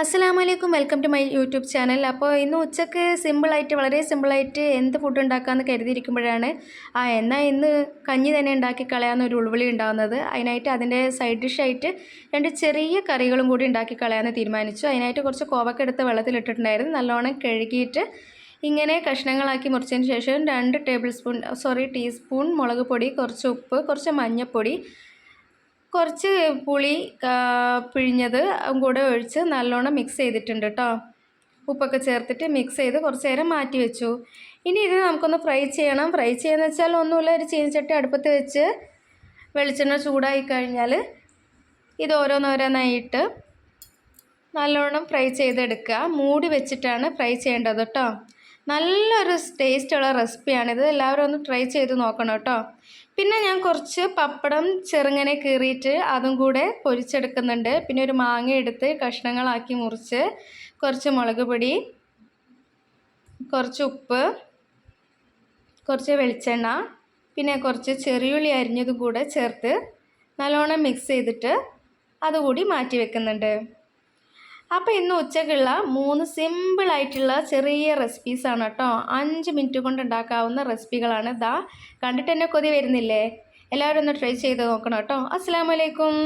അസ്സലാമലൈക്കും, welcome to my YouTube channel. അപ്പോൾ ഇന്ന് ഉച്ചയ്ക്ക് സിമ്പിളായിട്ട് വളരെ സിമ്പിളായിട്ട് എന്ത് ഫുഡ് ഉണ്ടാക്കാമെന്ന് കരുതിയിരിക്കുമ്പോഴാണ് എന്നാൽ ഇന്ന് കഞ്ഞി തന്നെ ഉണ്ടാക്കി കളയാമെന്നൊരു ഉൾവിളി ഉണ്ടാകുന്നത്. അതിനായിട്ട് അതിൻ്റെ സൈഡ് ഡിഷായിട്ട് 2 ചെറിയ കറികളും കൂടി ഉണ്ടാക്കി കളയാമെന്ന് തീരുമാനിച്ചു. അതിനായിട്ട് കുറച്ച് കോവക്ക എടുത്ത് വെള്ളത്തിലിട്ടിട്ടുണ്ടായിരുന്നു. നല്ലോണം കഴുകിയിട്ട് ഇങ്ങനെ കഷ്ണങ്ങളാക്കി മുറിച്ചതിന് ശേഷം 2 ടീസ്പൂൺ മുളക് പൊടി, കുറച്ച് ഉപ്പ്, കുറച്ച് മഞ്ഞൾപ്പൊടി, കുറച്ച് പുളി പിഴിഞ്ഞത് കൂടെ ഒഴിച്ച് നല്ലോണം മിക്സ് ചെയ്തിട്ടുണ്ട് കേട്ടോ. ഉപ്പൊക്കെ ചേർത്തിട്ട് മിക്സ് ചെയ്ത് കുറച്ച് നേരം മാറ്റി വെച്ചു. ഇനി ഇത് നമുക്കൊന്ന് ഫ്രൈ ചെയ്യണം. ഫ്രൈ ചെയ്യാന്ന് വെച്ചാൽ ഒന്നുമില്ല, ഒരു ചീനച്ചട്ടി അടുപ്പത്ത് വെച്ച് വെളിച്ചെണ്ണ ചൂടായി കഴിഞ്ഞാൽ ഇത് ഓരോന്നോരോന്നായിട്ട് നല്ലോണം ഫ്രൈ ചെയ്തെടുക്കുക. മൂടി വെച്ചിട്ടാണ് ഫ്രൈ ചെയ്യേണ്ടത് കേട്ടോ. നല്ലൊരു ടേസ്റ്റുള്ള റെസിപ്പിയാണിത്. എല്ലാവരും ഒന്ന് ട്രൈ ചെയ്ത് നോക്കണം കേട്ടോ. പിന്നെ ഞാൻ കുറച്ച് പപ്പടം ചെറുങ്ങനെ കീറിയിട്ട് അതും കൂടെ പൊരിച്ചെടുക്കുന്നുണ്ട്. പിന്നെ ഒരു മാങ്ങ എടുത്ത് കഷ്ണങ്ങളാക്കി മുറിച്ച്, കുറച്ച് മുളക് പൊടി, കുറച്ച് ഉപ്പ്, കുറച്ച് വെളിച്ചെണ്ണ, പിന്നെ കുറച്ച് ചെറിയുള്ളി അരിഞ്ഞതും കൂടെ ചേർത്ത് നല്ലോണം മിക്സ് ചെയ്തിട്ട് അതുകൂടി മാറ്റി വെക്കുന്നുണ്ട്. അപ്പോൾ ഇന്ന് ഉച്ചയ്ക്കുള്ള 3 സിമ്പിളായിട്ടുള്ള ചെറിയ റെസിപ്പീസാണ് കേട്ടോ. 5 മിനിറ്റ് കൊണ്ട് ഉണ്ടാക്കാവുന്ന റെസിപ്പികളാണ്. കണ്ടിട്ട് തന്നെ കൊതി വരുന്നില്ലേ? എല്ലാവരും ഒന്ന് ട്രൈ ചെയ്ത് നോക്കണം കേട്ടോ. അസ്സലാമു അലൈക്കും.